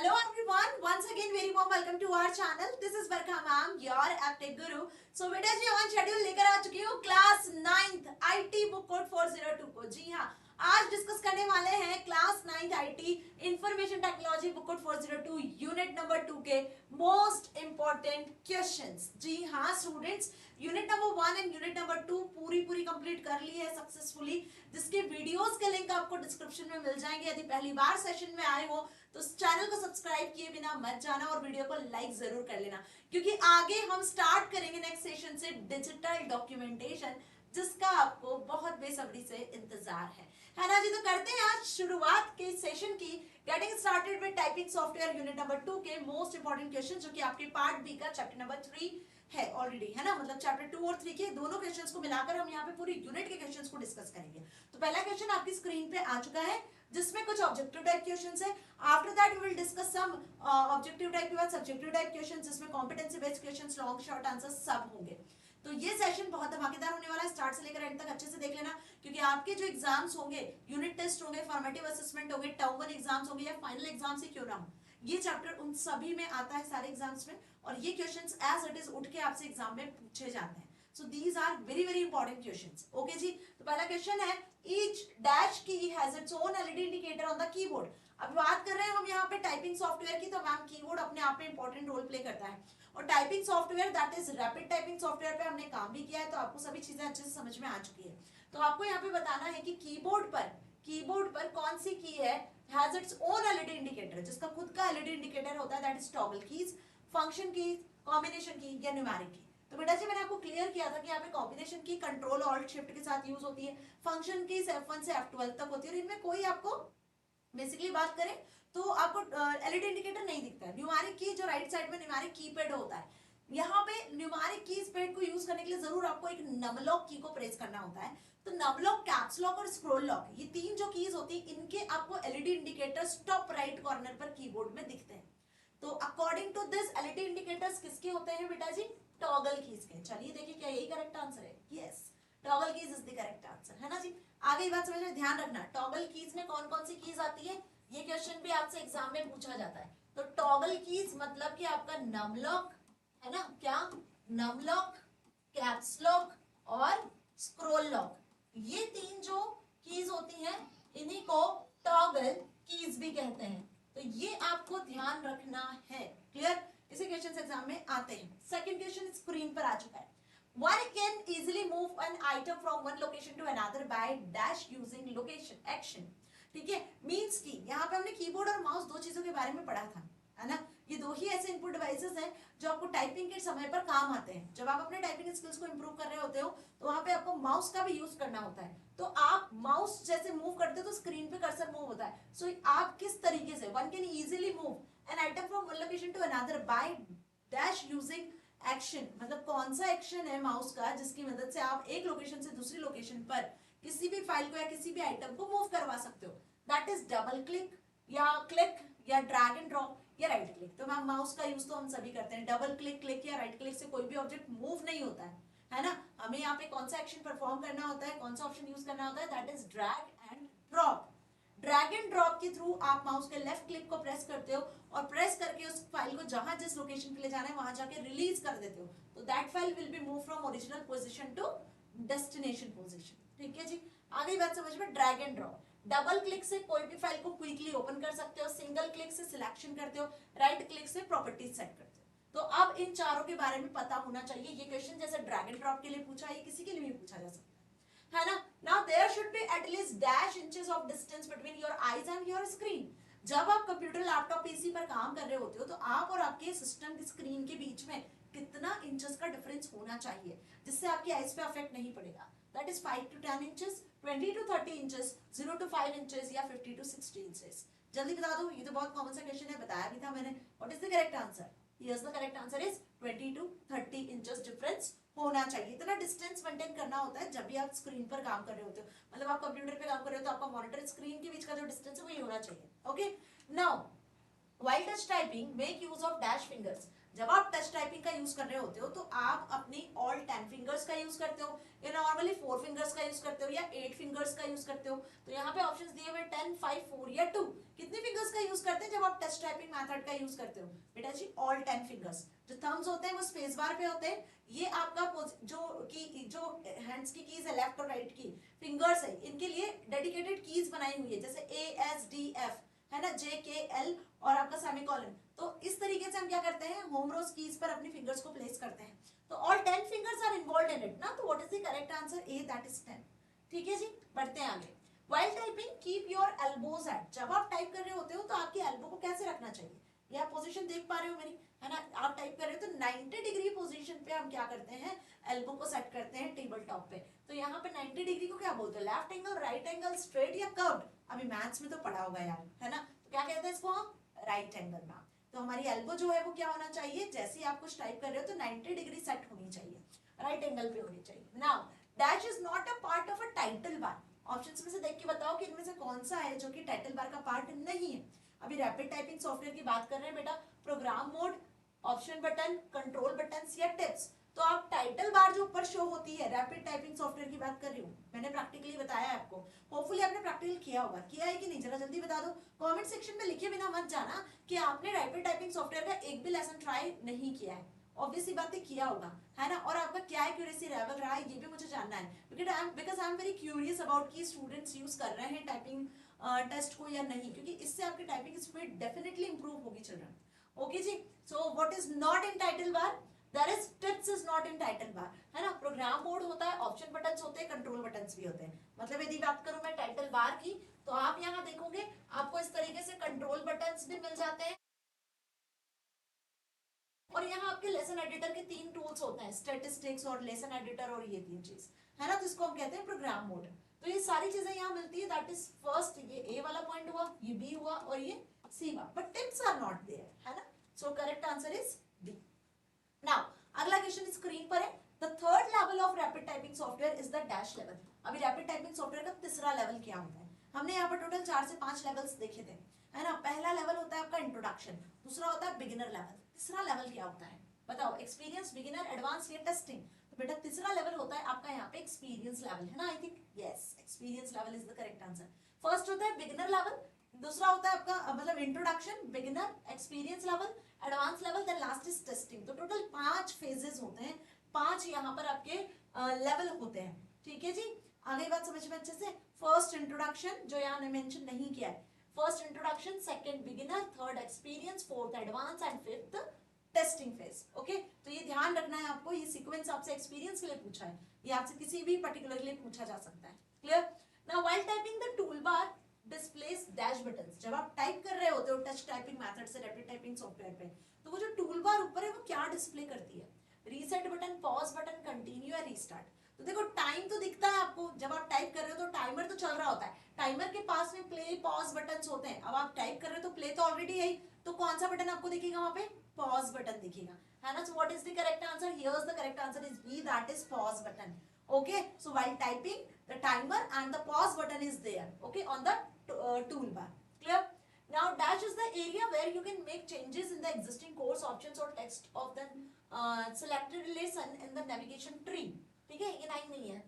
Hello everyone, once again very warm welcome to our channel. This is Barkha ma'am, your Aptech Guru. So बेटा जी on schedule लेकर आ चुकी हूँ class 9th IT book code 402 को। जी हाँ, आज discuss करने वाले हैं class 9th IT information technology book code 402 unit number 2 के मोस्ट इंपॉर्टेंट क्वेश्चंस। जी हाँ students, unit number 1 and unit number 2 पूरी कंप्लीट कर ली है सक्सेसफुली, जिसके वीडियोस के लिंक आपको डिस्क्रिप्शन में मिल जाएंगे। यदि पहली बार सेशन में आए हो तो चैनल को सब्सक्राइब किए बिना मत जाना और वीडियो को लाइक जरूर कर लेना, क्योंकि आगे हम स्टार्ट करेंगे नेक्स्ट सेशन से डिजिटल डॉक्यूमेंटेशन, जिसका आपको बहुत बेसब्री से इंतजार है ना जी। तो करते हैं आज शुरुआत के सेशन की, getting started with typing software unit number 2 के मोस्ट इंपॉर्टेंट क्वेश्चन, जो कि आपके पार्ट बी का चैप्टर नंबर 3 है ऑलरेडी, है ना। मतलब चैप्टर 2 और 3 के दोनों क्वेश्चंस को मिलाकर हम यहाँ पे पूरी यूनिट के क्वेश्चंस को डिस्कस करेंगे। तो पहला क्वेश्चन आपकी स्क्रीन पे आ चुका है, जिसमें कुछ ऑब्जेक्टिव टाइप क्वेश्चंस है। After that we will discuss some objective type के बाद सब्जेक्टिव टाइप क्वेश्चंस, जिसमें competency based questions, long short answer सब होंगे। तो ये सेशन बहुत धमाकेदार होने वाला है, स्टार्ट से लेकर एंड तक अच्छे से देख लेना, क्योंकि आपके जो एग्जाम्स होंगे, यूनिट टेस्ट होंगे, फॉर्मेटिव असेसमेंट होंगे, टर्म 1 एग्जाम्स होंगे या फाइनल एग्जाम्स ही क्यों ना हो, ये चैप्टर उन सभी में आता है, सारे एग्जाम्स में। और ये क्वेश्चंस एज इट इज उठ के आपसे एग्जाम में पूछे जाते हैं। So these are very important questions. Okay जी, तो पहला क्वेश्चन है, each dash key has its own LED indicator on the keyboard. अब बात कर रहे हैं हम यहाँ पे टाइपिंग सॉफ्टवेयर की, तो मैम कीबोर्ड अपने आप में इंपॉर्टेंट रोल प्ले करता है, और typing software that is rapid typing software पे हमने काम भी किया है, तो आपको सभी चीजें अच्छे से समझ में आ चुकी है। तो आपको यहाँ पे बताना है कि कीबोर्ड पर कौन सी की है has its own LED indicator, जिसका खुद का एलईडी इंडिकेटर होता है, that is toggle keys, function keys, combination की या न्यूमेरिक की। तो बेटा जी मैंने आपको क्लियर किया था कि यहाँ पे कॉम्बिनेशन की कंट्रोल ऑल्ट शिफ्ट के साथ यूज होती है, फंक्शन की F1 से F12 तक होती है, और इनमें कोई आपको बेसिकली बात करें तो आपको एलईडी इंडिकेटर नहीं दिखता है। न्यूमेरिक की जो राइट साइड में न्यूमेरिक कीपैड होता है, यहाँ पे न्यूमेरिक कीपैड को यूज करने के लिए जरूर आपको एक नमलॉक की को प्रेस करना होता है। तो नमलॉक, कैप्स लॉक और स्क्रॉल लॉक, ये तीन जो कीज होती है, इनके आपको LED indicators top right corner पर कीबोर्ड में दिखते हैं। तो according to this LED indicators किसके होते हैं बेटा जी? टॉगल कीज के। चलिए देखिए क्या यही करेक्ट आंसर है? Yes, toggle keys is the correct answer, है ना जी। आगे ये बात समझ में ध्यान रखना, टॉगल कीज में कौन कौन सी कीज आती है, ये क्वेश्चन भी आपसे एग्जाम में पूछा जाता है। तो टॉगल कीज मतलब कि आपका नमलॉक, है ना, क्या नमलॉक, कैप्स लॉक और स्क्रॉल लॉक, ये तीन जो कीज होती हैं, इन्हीं को टॉगल कीज भी कहते हैं। तो ये आपको ध्यान रखना है, क्लियर। इसे क्वेश्चन एग्जाम में आते हैं। सेकंड क्वेश्चन स्क्रीन पर आ चुका है, one can easily move an item from one location to another by dash using location action। ठीक है, मींस की यहाँ पे हमने कीबोर्ड और माउस दो चीजों के बारे में पढ़ा था, है ना। ये दो ही ऐसे इनपुट डिवाइसेस हैं जो आपको टाइपिंग के समय पर काम आते हैं। जब आप अपने टाइपिंग स्किल्स को इंप्रूव कर रहे होते हो, तो वहां पे आपको माउस का भी यूज करना होता है। तो आप माउस जैसे मूव करते हो तो स्क्रीन पे कर्सर मूव होता है। सो आप किस तरीके से, one can easily move an item from one location to another by dash using action, मतलब कौन सा एक्शन है माउस का जिसकी मदद से आप एक लोकेशन से दूसरी लोकेशन पर किसी भी फाइल को या किसी भी आइटम को मूव करवा सकते हो। दैट इज डबल क्लिक या क्लिक या ड्रैग एंड ड्रॉप या राइट क्लिक। तो मैम माउस का यूज तो हम सभी करते हैं, डबल क्लिक, क्लिक या राइट क्लिक से कोई भी ऑब्जेक्ट मूव नहीं होता है ना। हमें यहाँ पे कौन सा एक्शन परफॉर्म करना होता है, कौन सा ऑप्शन यूज करना होता है, that is drag and drop. Drag and drop के थ्रू आप माउस के लेफ्ट क्लिक को प्रेस करते हो और प्रेस करके उस फाइल को जहां जिस लोकेशन पे ले जाना है वहां जाके रिलीज कर देते हो। तो that file will be move from original position to destination position. ठीक है जी, आगे बात समझ में। Drag and drop, double click से कोई भी फाइल को क्विकली ओपन कर सकते हो, सिंगल क्लिक से सिलेक्शन करते हो, राइट क्लिक से प्रॉपर्टीज सेट करते हो। तो अब इन चारों के बारे में पता होना चाहिए। ये क्वेश्चन जैसे ड्रैग एंड ड्रॉप के लिए पूछा है, किसी के लिए भी पूछा जा सकता है ना। Now there should be at least dash inches of distance between your eyes and your screen. जब आप कंप्यूटर, लैपटॉप, पीसी पर काम कर रहे होते हो, तो आप और आपके सिस्टम की स्क्रीन के बीच में कितना इंचेस का डिफरेंस होना चाहिए, जिससे आपकी आईज पे अफेक्ट नहीं पड़ेगा। That is 5 to 10 inches, 20 to 30 inches, 0 to 5 inches या 50 to 60 इंचेस। जल्दी बता दो, ये तो बहुत कॉमन सा क्वेश्चन है, बताया भी था मैंने। What is the correct answer? Yes, the correct answer is 20 to 30 inches difference होना चाहिए। इतना डिस्टेंस मेंटेन करना होता है जब भी आप स्क्रीन पर काम कर रहे होते हो। मतलब आप कंप्यूटर पे काम कर रहे हो तो आपका मॉनिटर स्क्रीन के बीच का जो डिस्टेंस है वो ये होना चाहिए। Okay, now while touch typing make use of dash fingers। जब आप टच टाइपिंग का यूज कर रहे होते हो तो आप अपनी ऑल 10 फिंगर्स का यूज करते हो या नॉर्मली 4 फिंगर्स का यूज करते हो या 8 फिंगर्स का यूज करते हो। तो यहाँ पे ऑप्शंस दिए हुए 10, 5, 4 या 2, कितने फिंगर्स का यूज करते हैं जब आप टच टाइपिंग मेथड का यूज करते हो? बेटा जी ऑल 10 फिंगर्स। जो थम्स होते हैं वो स्पेस बार पे होते हैं, ये आपका जो हैंड्स की कीज है लेफ्ट और राइट की फिंगर्स है, इनके लिए डेडिकेटेड कीज बनाई हुई है, जैसे A, S, D, F है ना, J, K, L और आपका सेमीकोलन। तो इस तरीके से हम क्या करते हैं, होम रोज कीज पर अपनी फिंगर्स को प्लेस करते हैं। तो all 10 fingers are involved in it ना, तो what is the correct answer? A, that is 10। ठीक है जी, बढ़ते हैं आगे। While typing keep your elbows at, जब आप टाइप कर रहे होते हो तो आपकी एल्बो को कैसे रखना चाहिए? ये आप पोजीशन देख पा रहे हो मेरी, है ना, आप टाइप कर रहे हो तो 90 डिग्री पोजीशन पे हम क्या करते हैं, एल्बो को सेट करते हैं टेबल टॉप पे। तो यहाँ पे 90 डिग्री को क्या बोलते हैं, left angle, right angle, straight या कर्व्ड? अभी मैथ्स में तो पढ़ा होगा यार, है ना, तो क्या कहते हैं इसको हम, राइट एंगल मैम। तो हमारी एल्बो जो है वो क्या होना चाहिए, जैसे ही आप कुछ टाइप कर रहे हो तो 90 डिग्री सेट होनी चाहिए, राइट एंगल पे होनी चाहिए। Now dash is not a part of a title bar, options में से देख के बताओ कि इनमें से कौन सा है जो कि टाइटल बार का पार्ट नहीं है। अभी रैपिड टाइपिंग सॉफ्टवेयर की बात कर रहे हैं बेटा, program mode, option button, control button या टिप्स। तो आप टाइटल बार जो ऊपर शो होती है, रैपिड टाइपिंग सॉफ्टवेयर की बात कर रही हूँ, मैंने प्रैक्टिकली बताया है आपको, होपफुली आपने प्रैक्टिकल किया होगा, किया है कि नहीं, जरा जल्दी बता दो। कमेंट सेक्शन में लिखे बिना मत जाना कि आपने रैपिड टाइपिंग सॉफ्टवेयर का एक भी लेसन ट्राई नहीं किया है। ऑब्वियसली बातें किया होगा, है ना, और आपका क्या एक्यूरेसी लेवल रहा है ये भी मुझे जानना है, because I am very curious about कि स्टूडेंट्स यूज कर रहे हैं टाइपिंग टेस्ट को या नहीं, क्योंकि इससे आपकी टाइपिंग स्पीड डेफिनेटली इंप्रूव होगी चिल्ड्रन। ओके जी, so what is not in title bar, there is tips is not in title bar, है ना, प्रोग्राम मोड होता है, ऑप्शन बटन्स होते हैं, कंट्रोल बटन्स भी होते हैं। मतलब यदि बात करूं मैं टाइटल बार की, तो आप यहाँ देखोगे आपको इस तरीके से कंट्रोल बटन्स भी मिल जाते हैं, और यहाँ आपके लेसन एडिटर के 3 टूल्स होते हैं, स्टैटिस्टिक्स और लेसन एडिटर और ये 3 चीज, है ना, जिसको हम कहते हैं प्रोग्राम मोड। तो ये सारी चीजें यहाँ मिलती है, दैट इज फर्स्ट, ये ए वाला पॉइंट हुआ, ये बी हुआ और ये सी हुआ, but tips are not there, है ना, so correct answer is B. Now अगला क्वेश्चन स्क्रीन पर है, the third level of rapid typing software is the dash level. अभी रैपिड टाइपिंग सॉफ्टवेयर का तीसरा लेवल क्या होता है? हमने यहाँ पर टोटल 4 से 5 लेवल्स देखे थे, है ना। पहला लेवल होता है आपका इंट्रोडक्शन, दूसरा होता है बिगिनर लेवल, तीसरा लेवल क्या होता है बताओ? एक्सपीरियंस, बिगिनर, एडवांस या टेस्टिंग? तो बेटा तीसरा लेवल होता है आपका यहाँ पे एक्सपीरियंस लेवल, है ना, I think yes, experience level is the correct answer. First होता है बिगिनर लेवल, दूसरा होता है आपका मतलब introduction, beginner, experience level, advance level, then last is testing. तो टोटल 5 फेजेस होते हैं, 5 यहाँ पर आपके लेवल होते हैं, ठीक है जी। आगे बात समझ में अच्छे से, फर्स्ट इंट्रोडक्शन जो यहाँ ने मेंशन नहीं किया है, first introduction, second beginner, third experience, fourth advance and fifth testing phase. Okay, तो ये ध्यान रखना है आपको, ये सीक्वेंस आपसे एक्सपीरियंस के लिए पूछा है, ये आपसे किसी भी पर्टिकुलर के लिए पूछा जा सकता है। Clear? Now while typing the tool bar displace dash buttons, जब आप टाइप कर रहे होते हो टच टाइपिंग मेथड से रैपिड टाइपिंग सॉफ्टवेयर पे, तो वो जो टूल बार ऊपर है वो क्या डिस्प्ले करती है? Reset button, pause button, continue या रीस्टार्ट? तो देखो टाइम तो दिखता है आपको, जब आप टाइप कर रहे हो तो टाइमर तो चल रहा होता है, टाइमर के पास में प्ले, पॉज बटन्स होते हैं। अब आप टाइप कर रहे हो तो प्ले तो ऑलरेडी है, तो कौन सा बटन आपको दिखेगा वहां पे? पॉज बटन दिखेगा, है ना। So what is the correct answer? Here's the correct answer is B, that is pause button. Okay, so while typing the timer and the pause button is there, okay, on the toolbar. Clear? Now dash is the area where you can make changes in the existing course options or text of the selected lesson in the navigation tree. ठीक है, ये 9 नहीं है,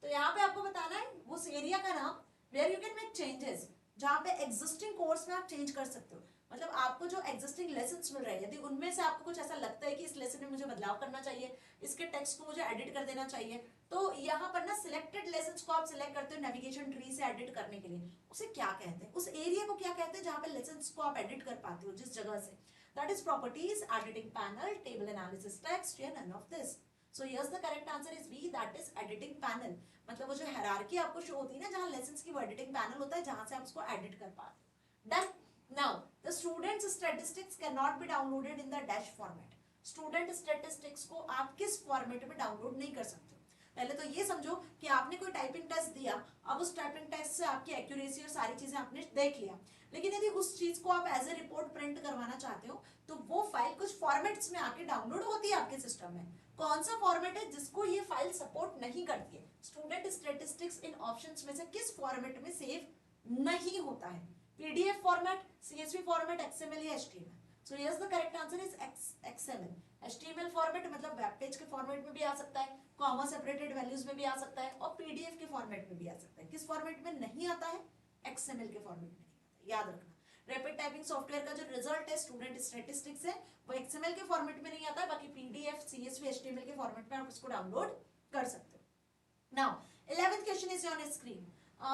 तो यहाँ पे आपको बताना है उस एरिया का नाम where you can make changes, जहाँ पे existing course में आप चेंज कर सकते हो। मतलब आपको जो एग्जिस्टिंग लेसन्स मिल रहे हैं, यदि उनमें से आपको कुछ ऐसा लगता है कि इस लेसन में मुझे बदलाव करना चाहिए, इसके टेक्स्ट को मुझे एडिट कर देना चाहिए, तो यहाँ पर ना सिलेक्टेड लेसन्स को आप सिलेक्ट करते हो नेविगेशन ट्री से एडिट करने के लिए, उसे क्या कहते हैं, उस एरिया को क्या कहते हैं जहाँ पे लेसन्स को आप एडिट कर पाते हो जिस जगह से? That is properties, editing panel, table analysis text या none of this. So here's the correct answer is B, that is editing panel. मतलब वो जो हायरार्की आपको शो होती है ना, जहाँ लेसन्स की वो एडिटिंग पैनल होता है, जहाँ से आप उसको एडिट कर पाते हो। Done. Now, the students' statistics cannot be downloaded in the dash format. Student statistics को आप किस फॉर्मेट में डाउनलोड नहीं कर सकते? पहले तो ये समझो कि आपने कोई टाइपिंग टेस्ट दिया, अब उस टाइपिंग टेस्ट से आपकी एक्यूरेसी और सारी चीजें आपने देख लिया, लेकिन यदि उस चीज को आप एज ए रिपोर्ट प्रिंट करवाना चाहते हो, तो वो फाइल कुछ फॉर्मेट्स में आके डाउनलोड होती है आपके सिस्टम में। कौन सा फॉर्मेट है जिसको ये फाइल सपोर्ट नहीं करती है? स्टूडेंट स्टेटिस्टिक्स इन ऑप्शंस में से किस फॉर्मेट में सेव नहीं होता है? PDF format, CSV format, XML या HTML? So yes the correct answer is XML. HTML format मतलब वेब पेज के फॉर्मेट में भी आ सकता है, कॉमा सेपरेटेड वैल्यूज में भी आ सकता है और PDF के फॉर्मेट में भी आ सकता है. किस फॉर्मेट में नहीं आता है? XML के फॉर्मेट में नहीं आता है, याद रखना. रैपिड टाइपिंग सॉफ्टवेयर का जो रिजल्ट है स्टूडेंट स्टैटिस्टिक्स है वो XML के फॉर्मेट में नहीं आता है, बाकी PDF, CSV, HTML के फॉर्मेट में आप इसको डाउनलोड कर सकते हो. Now 11th question is on screen.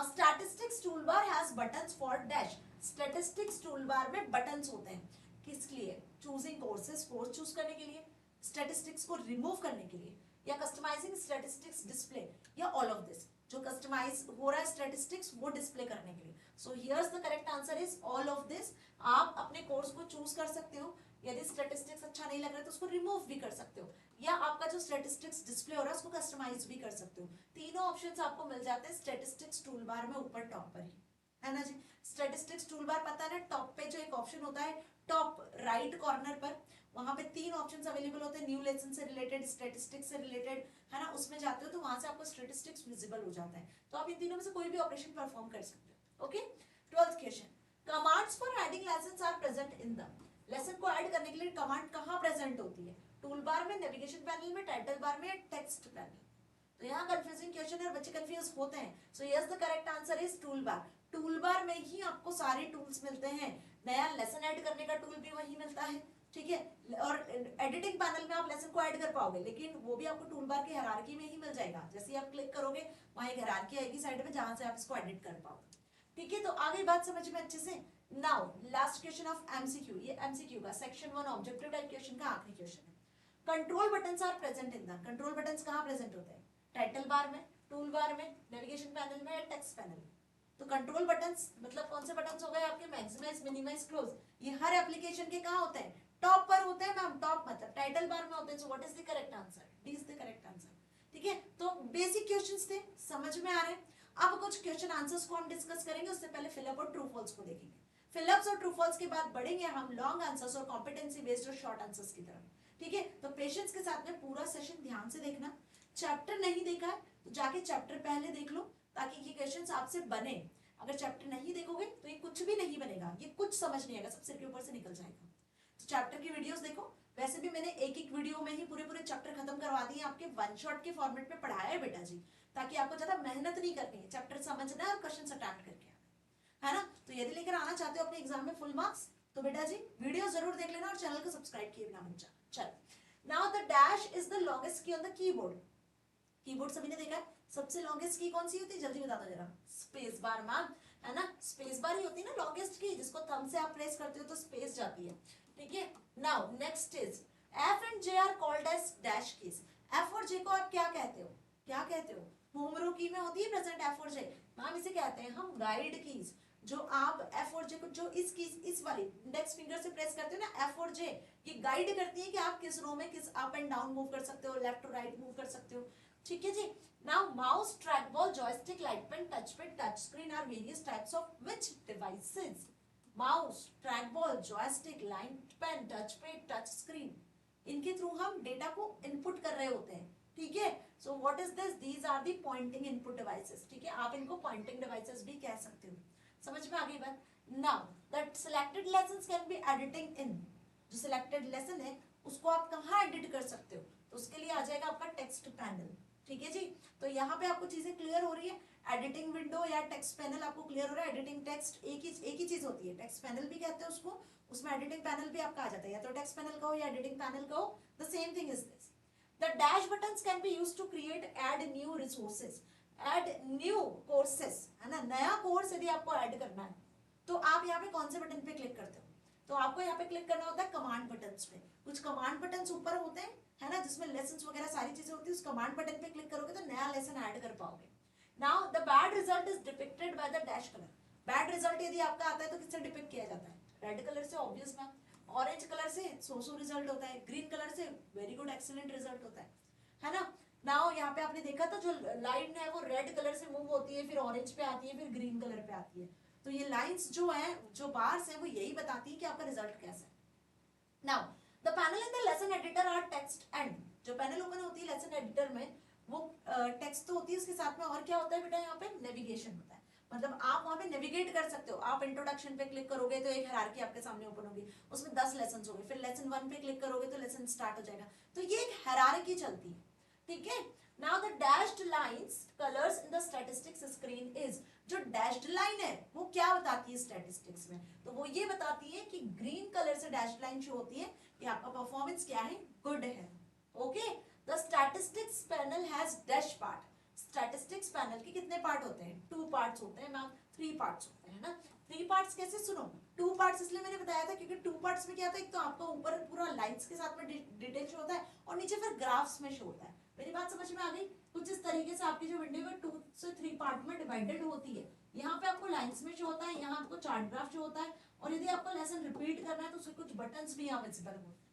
Statistics toolbar has buttons for dash. Statistics toolbar में बटन्स होते हैं किस लिए? चूजिंग कोर्सेज, कोर्स चूज करने के लिए, स्टैटिस्टिक्स को रिमूव करने के लिए, या कस्टमाइजिंग स्टैटिस्टिक्स डिस्प्ले, या ऑल ऑफ दिस. जो कस्टमाइज हो रहा है स्टैटिस्टिक्स वो डिस्प्ले करने के लिए. So here's the correct answer is all of this. आप अपने कोर्स को चूज कर सकते हो, यदि स्टैटिस्टिक्स अच्छा नहीं लग रहा है तो उसको रिमूव भी कर सकते हो, या आपका जो स्टैटिस्टिक्स डिस्प्ले हो रहा है उसको कस्टमाइज भी कर सकते हो. तीनों ऑप्शंस आपको मिल जाते हैं स्टैटिस्टिक्स टूलबार में ऊपर टॉप पर ही, है ना जी. स्टैटिस्टिक्स टूलबार पता है ना, टॉप पे जो एक ऑप्शन होता है टॉप राइट कॉर्नर पर, वहां पे 3 ऑप्शंस अवेलेबल होते हैं. न्यू लेसन से रिलेटेड, स्टैटिस्टिक्स से रिलेटेड, है ना. उसमें जाते हो तो वहां से आपको स्टैटिस्टिक्स विजिबल हो जाता है, तो आप इन तीनों में से कोई भी ऑपरेशन परफॉर्म कर सकते हो. Okay. 12th question. Commands for adding lessons are present in the. Lesson को ऐड करने के लिए कमांड कहाँ प्रेजेंट होती है? टूल बार में, नेविगेशन पैनल में, टाइटल बार में, टेक्स्ट पैनल. तो यहाँ कंफ्यूजिंग क्वेश्चन है, बच्चे कंफ्यूज होते हैं. सो yes the correct answer is tool bar. Tool bar में ही आपको सारे टूल्स मिलते हैं. नया लेसन ऐड करने का टूल भी वही मिलता है, ठीक है. और एडिटिंग पैनल में आप लेसन को ऐड कर पाओगे, लेकिन वो भी आपको टूल बार की हायरार्की में ही मिल जाएगा. जैसे ही आप क्लिक करोगे वहां एक हायरार्की आएगी साइड में जहां से आप इसको एडिट कर पाओगे. ठीक है, तो आगे बात समझ में अच्छे से. Now last question of MCQ. ये MCQ का सेक्शन 1 ऑब्जेक्टिव टाइप क्वेश्चन का आखिरी क्वेश्चन है. Control buttons are present in the. Control buttons कहाँ प्रेजेंट होते हैं? टाइटल बार में, टूल बार में, नेविगेशन पैनल में, या टेक्स्ट पैनल में. तो कंट्रोल बटन्स मतलब कौन से बटन्स हो गए आपके? Maximise, minimise, close. ये हर एप्लीकेशन के कहाँ होते हैं? टॉप पर होते हैं मैम. टॉप मतलब टाइटल बार में होते हैं. सो what is the correct answer? D is the correct answer. ठीक है, तो बेसिक क्वेश्चंस थे, समझ में आ रहे हैं. अब कुछ क्वेश्चन आंसर्स को हम डिस्कस करेंगे, उससे पहले फिलअप और ट्रू फॉल्स को देखेंगे. फिलअप्स और ट्रू फॉल्स के बाद बढ़ेंगे हम लॉन्ग आंसर्स और कॉम्पिटेंसी बेस्ड और शॉर्ट आंसर्स की तरफ. ठीक है, तो पेशेंस के साथ में पूरा सेशन ध्यान से देखना. चैप्टर नहीं देखा है तो जाके चैप्टर पहले देख लो, ताकि ये क्वेश्चंस आपसे बने. अगर चैप्टर नहीं देखोगे तो ये कुछ भी नहीं बनेगा, ये कुछ समझ नहीं आएगा, सब सिर के ऊपर से निकल जाएगा. तो चैप्टर की वीडियोस देखो. वैसे भी मैंने एक एक वीडियो में ही पूरे पूरे चैप्टर खत्म करवा दिए, आपके वन शॉट के फॉर्मेट में पढ़ाया है बेटा जी, ताकि आपको ज्यादा मेहनत नहीं करनी है. चैप्टर समझना है और क्वेश्चन अटेम्प्ट करके आना है ना. तो यदि लेकर आना चाहते हो अपने एग्जाम में फुल मार्क्स, तो बेटा जी वीडियो जरूर देख लेना और चैनल को सब्सक्राइब किए बिना मत जाना. चलो, now the dash is the longest key on the keyboard. Keyboard सभी ने देखा है, सबसे लॉन्गेस्ट की कौन सी होती है? जल्दी बता दो जरा. स्पेस बार मैम, है ना. स्पेस बार ही होती है ना लॉन्गेस्ट की, जिसको थंब से आप प्रेस करते हो तो स्पेस जाती है. ठीक है. Now next is F and J are called as dash keys. F और J को आप क्या कहते हो? क्या कहते हो? होमरो की में होती है प्रेजेंट F और J. मैम इसे कहते हैं हम गाइड कीज. जो आप F और J को जो इस कीज, इस वाली इंडेक्स फिंगर से प्रेस करते हो ना F और J, ये गाइड करती है कि आप किस रो में किस अप एंड डाउन मूव कर सकते हो, लेफ्ट टू राइट मूव कर सकते हो. ठीक है जी. Now mouse, track ball, joystick, light pen, touch pad, touch screen are various types of which devices? Mouse, track ball, joystick, light pen, touch pad, touch screen, इनके through हम data को input कर रहे होते हैं. ठीक है. So what is this? These are the pointing input devices. ठीक है, आप इनको पॉइंटिंग डिवाइसेस भी कह सकते हो. समझ में आ गई बात. Now that selected lessons can be editing in. जो सिलेक्टेड लेसन है उसको आप कहाँ एडिट कर सकते हो? तो उसके लिए आ जाएगा आपका टेक्स्ट पैनल. ठीक है जी. तो यहाँ पे आपको चीजें क्लियर हो रही है. एडिटिंग विंडो या टेक्स्ट पैनल आपको क्लियर हो रहा है. एडिटिंग टेक्स्ट एक ही चीज होती है. टेक्स्ट पैनल भी कहते हैं उसको, उसमें एडिटिंग पैनल भी आपका आ जाता है. या तो टेक्स्ट पैनल कहो या एडिटिंग पैनल कहो, the same thing is this. The dash buttons can be used to create add new resources, add new courses, है ना. नया कोर्स यदि आपको ऐड करना है तो आप यहाँ पे कौन से बटन पे क्लिक करते हो? तो आपको यहाँ पे क्लिक करना होता है कमांड बटन्स पे. कुछ कमांड बटन्स ऊपर होते हैं, है ना, जिसमें लेसन्स वगैरह सारी चीजें होती है. उस कमांड बटन पे क्लिक करोगे तो नया लेसन ऐड कर पाओगे. Now the bad result is depicted by the dash colour. Bad result यदि आपका आता है तो किससे डिपिक्ट किया जाता है? रेड कलर से, ऑब्वियस मैम. ऑरेंज कलर से सो रिजल्ट होता है. ग्रीन कलर से वेरी गुड, एक्सीलेंट रिजल्ट होता है ना. नाउ यहाँ पे आपने देखा था जो लाइन है वो रेड कलर से मूव होती है, फिर ऑरेंज पे आती है, फिर ग्रीन कलर पे आती है. तो ये लाइंस जो है, जो बार्स है, वो यही बताती है कि आपका रिजल्ट कैसा है. Now the panel in the lesson editor are text and. जो पैनल ओपन होती है लेसन एडिटर में वो टेक्स्ट तो होती है, उसके साथ में और क्या होता है बेटा? यहाँ पे नेविगेशन होता है. मतलब आप वहां पे नेविगेट कर सकते हो। आप इंट्रोडक्शन पे क्लिक करोगे तो एक हायरार्की आपके सामने ओपन होगी, उसमें 10 लेसन हो गए, फिर लेसन 1 पे क्लिक करोगे तो लेसन स्टार्ट हो जाएगा। तो ये एक हायरार्की चलती है, ठीक है। Now the dashed lines colours in the statistics screen is, जो डैश्ड लाइन है वो क्या बताती है स्टैटिस्टिक्स में, तो वो ये बताती है कि ग्रीन कलर से डैश्ड लाइन शो होती है कि आपका परफॉर्मेंस क्या है, गुड है। Okay, the statistics panel has dash part. Statistics panel के कितने पार्ट होते हैं, 2 पार्ट्स होते हैं मैम, 3 पार्ट्स होते हैं ना। 3 पार्ट्स कैसे, सुनो, 2 पार्ट्स इसलिए मैंने बताया था क्योंकि 2 पार्ट्स में क्या होता है, एक तो आपका ऊपर पूरा लाइन्स के साथ में डिटेल शो होता है और नीचे फिर ग्राफ्स में शो होता है। मेरी बात समझ में आ गई? कुछ इस तरीके से आपकी जो विंडो है 2 से 3 पार्ट में डिवाइडेड होती है। यहाँ पे आपको लाइन्स में शो होता है, यहाँ आपको चार्ट ग्राफ शो होता है, और यदि आपको लेसन रिपीट करना है तो उसके कुछ बटन्स भी यहाँ विजिबल होते हैं।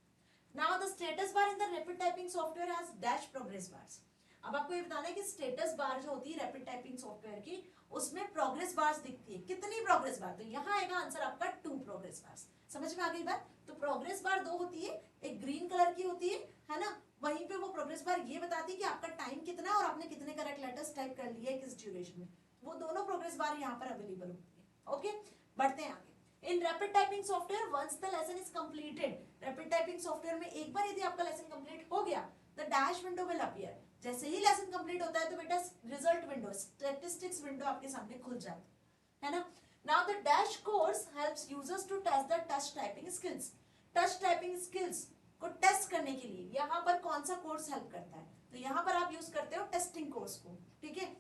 Now the status bar in the rapid typing software has dash progress bars. अब आपको ये बताना है कि स्टेटस बार जो होती है रैपिड टाइपिंग सॉफ्टवेयर की, उसमें प्रोग्रेस बार्स दिखती है। कितनी प्रोग्रेस बार, तो यहाँ आएगा आंसर आपका 2 प्रोग्रेस बार्स। समझ में आ गई बात? तो प्रोग्रेस बार 2 होती है, एक ग्रीन कलर की होती है ना, वहीं पे वो प्रोग्रेस बार ये बताती है कि आपका टाइम कितना है और आपने कितने करेक्ट लेटर्स टाइप कर लिए किस ड्यूरेशन में। वो दोनों प्रोग्रेस बार यहाँ पर अवेलेबल होती है। ओके, बढ़ते हैं आगे। In rapid typing software once the lesson is completed, rapid typing software में एक बार यदि आपका लेसन कंप्लीट हो गया, the dash window will appear. जैसे ही लेसन कंप्लीट होता है तो बेटा रिजल्ट विंडो, स्टैटिस्टिक्स विंडो आपके सामने खुल जाती है ना। Now the dash course helps users to test the touch typing skills. Touch typing skills को टेस्ट करने के लिए यहाँ पर कौन सा कोर्स हेल्प करता है, तो यहाँ पर आप यूज करते हो टेस्टिंग कोर्स को, ठीक है।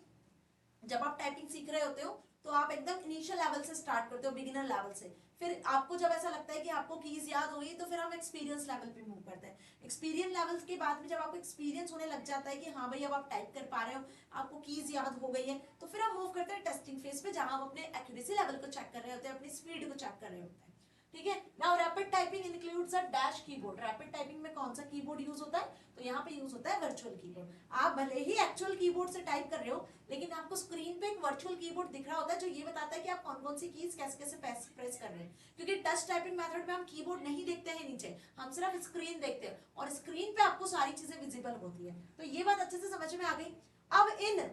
जब आप टाइपिंग सीख रहे होते हो तो आप एकदम इनिशियल लेवल से स्टार्ट करते हो, बिगिनर लेवल से। फिर आपको जब ऐसा लगता है कि आपको कीज याद हो गई तो फिर हम एक्सपीरियंस लेवल पे मूव करते हैं। एक्सपीरियंस लेवल के बाद में जब आपको एक्सपीरियंस होने लग जाता है कि हाँ भाई अब आप टाइप कर पा रहे हो, आपको कीज याद हो गई है, तो फिर हम मूव करते हैं टेस्टिंग फेज पे, जहां आप अपने एक्यूरेसी लेवल को चेक कर रहे होते हैं, अपनी स्पीड को चेक कर रहे होते हैं, ठीक है। Now rapid typing includes a dash keyboard. Rapid typing में कौन सा कीबोर्ड यूज होता है, तो यहाँ पे यूज होता है वर्चुअल कीबोर्ड। आप भले ही एक्चुअल कीबोर्ड से टाइप कर रहे हो, लेकिन आपको स्क्रीन पे एक वर्चुअल कीबोर्ड दिख रहा होता है जो ये बताता है कि आप कौन कौन सी कीज कैसे कैसे प्रेस कर रहे हैं। क्योंकि टच टाइपिंग मेथड में हम कीबोर्ड नहीं देखते हैं नीचे, हम सिर्फ स्क्रीन देखते हैं और स्क्रीन पे आपको सारी चीजें विजिबल होती है। तो ये बात अच्छे से समझ में आ गई। अब इन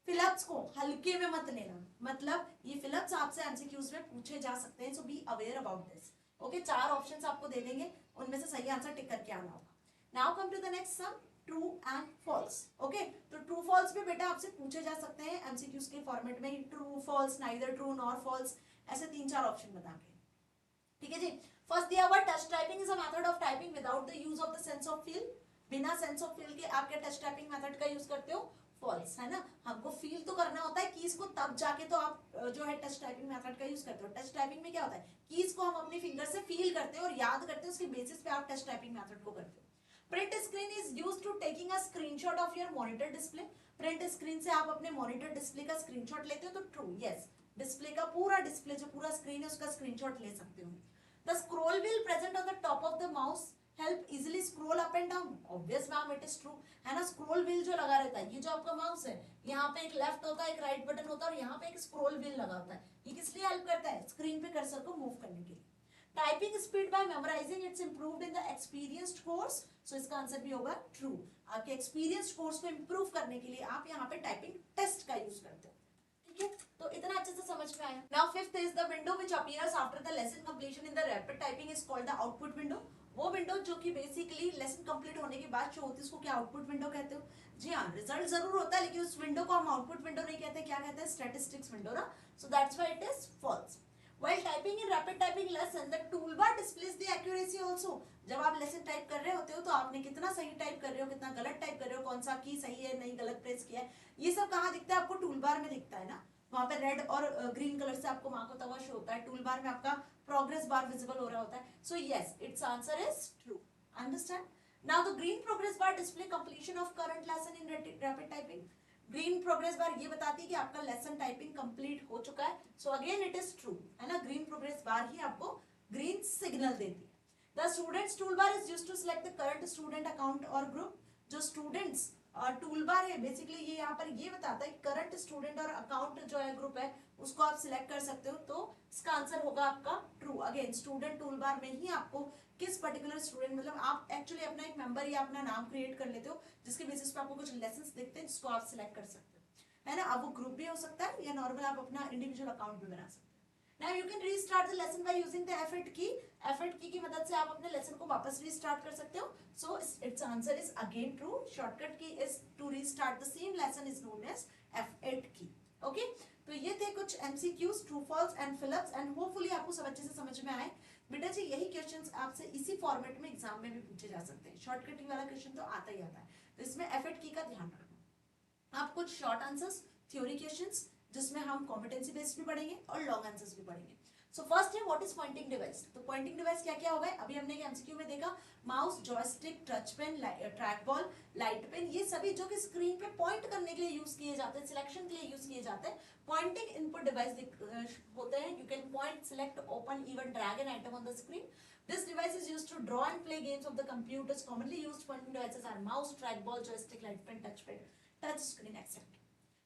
फिलअप्स को हल्के में मत लेना, मतलब ये फिलअप्स आपसे एमसीक्यूज में पूछे जा सकते हैं, so be aware about this. Okay, 4 options आपको दे देंगे, उनमें से सही आंसर टिक करके आना होगा। Now come to the next sum, true and false. Okay, तो ट्रू फॉल्स भी बेटा आपसे पूछे जा सकते हैं एमसीक्यूज के फॉर्मेट में, true false, neither true nor false, ऐसे 3-4 ऑप्शन बता के, ठीक है जी। फर्स्ट दिया हुआ touch typing is a method of typing without the use of the sense of feel. बिना सेंस ऑफ फील के आप क्या टच टाइपिंग मेथड का यूज करते हो, फॉल्स, है ना। हमको फील तो करना होता है कीज को, तब जाके तो आप जो है टच टाइपिंग मेथड का यूज करते हो। टच टाइपिंग में क्या होता है, कीज को हम अपनी फिंगर से फील करते हैं और याद करते हैं, उसके बेसिस पे आप टच टाइपिंग मेथड को करते हो। Print screen is used to taking a screenshot of your monitor display. Print screen से आप अपने मॉनिटर डिस्प्ले का स्क्रीनशॉट लेते हो, तो ट्रू, यस, डिस्प्ले का पूरा डिस्प्ले जो पूरा स्क्रीन है उसका स्क्रीनशॉट ले सकते हो। The scroll wheel present on the top of the mouse help easily scroll up and down. Obvious ma'am, it is true, है ना। scroll wheel जो लगा रहता है, ये जो आपका माउस है, यहाँ पे एक लेफ्ट होता है, एक राइट बटन होता है और यहाँ पे एक scroll wheel लगा होता है। ये किस लिए हेल्प करता है, स्क्रीन पे कर्सर को मूव करने के लिए। Typing speed by memorising its improved in the experienced course, so इसका आंसर भी होगा ट्रू। आपके एक्सपीरियंस्ड कोर्स को इंप्रूव करने के लिए आप यहाँ पे टाइपिंग टेस्ट का यूज करते हो, ठीक है। तो इतना अच्छे से समझ में आया। Now fifth is the window which appears after the lesson completion in the rapid typing is called the output window. वो विंडो जो कि बेसिकली लेसन कंप्लीट होने के बाद जो होती है उसको क्या आउटपुट विंडो कहते हो। जी हाँ, रिजल्ट जरूर होता है लेकिन उस विंडो को हम आउटपुट विंडो नहीं कहते, क्या कहते हैं, स्टैटिस्टिक्स विंडो ना। So that's why it is false. While typing in rapid typing lesson, the toolbar displays the accuracy also. जब आप लेसन टाइप कर रहे होते हो तो आपने कितना सही टाइप कर रहे हो, कितना गलत टाइप कर रहे हो, कौन सा की सही है, नहीं गलत प्रेस किया है, ये सब कहाँ दिखता है आपको, टूल बार में दिखता है ना। वहां पे रेड और ग्रीन कलर से आपको मार्क होता हुआ शो होता है, टूल बार में आपका प्रोग्रेस बार विजिबल हो रहा होता है। So yes, it's answer is true. Understand. Now the green progress bar display completion of current lesson in rapid typing. Green progress bar ये बताती है कि आपका लेसन टाइपिंग कंप्लीट हो चुका है, so again it is true, है ना। ग्रीन प्रोग्रेस बार ही आपको ग्रीन सिग्नल देती है। The students tool bar is used to select the current student account और ग्रुप। जो स्टूडेंट्स टूल बार है बेसिकली ये यहाँ पर ये बताता है करंट स्टूडेंट और अकाउंट जो है ग्रुप है उसको आप सिलेक्ट कर सकते हो, तो इसका आंसर होगा आपका true. Again student tool bar में ही आपको किस पर्टिकुलर स्टूडेंट, मतलब आप एक्चुअली अपना एक मेंबर या अपना नाम क्रिएट कर लेते हो जिसके बेसिस पे आपको कुछ लेसन्स दिखते हैं जिसको आप सिलेक्ट कर सकते हो। है ना। अब वो ग्रुप भी हो सकता है या नॉर्मल आप अपना इंडिविजुअल अकाउंट भी बना सकते हैं। Now you can restart the lesson by using the F8 key. F8 की मदद से आप अपने लेसन को वापस रीस्टार्ट कर सकते हो. So its answer is again true. Shortcut key is to restart the same lesson is known as F8 key. Okay? तो ये थे कुछ MCQs, true false and fill-ups and hopefully आपको सब अच्छे से समझ में आए. बेटा जी यही क्वेश्चंस आपसे इसी फॉर्मेट में एग्जाम में भी पूछे जा सकते हैं. शॉर्टकट की वाला क्वेश्चन तो आता ही आता है. तो इसमें F8 की का ध्यान रखना. आप कुछ शॉर्ट आंसर्स, थ्योरी क्वेश्चंस जिसमें हम कॉम्पिटेंसी बेस्ड भी पढ़ेंगे और लॉन्ग आंसर्स भी पढ़ेंगे. सो फर्स्ट है व्हाट इज पॉइंटिंग डिवाइस. तो पॉइंटिंग डिवाइस क्या क्या होगा, अभी हमने एमसीक्यू में देखा. Mouse, joystick, touch pen, track ball, light pen, ये सभी जो कि स्क्रीन पे पॉइंट करने के लिए यूज किए जाते हैं, सिलेक्शन के लिए यूज किए जाते हैं, पॉइंटिंग इनपुट डिवाइस होते हैं. You can point, select, open, even drag an item on the screen. This device is used to draw and play games of the computers. Commonly used pointing devices are mouse, trackball, joystick, light pen, touch screen, etc.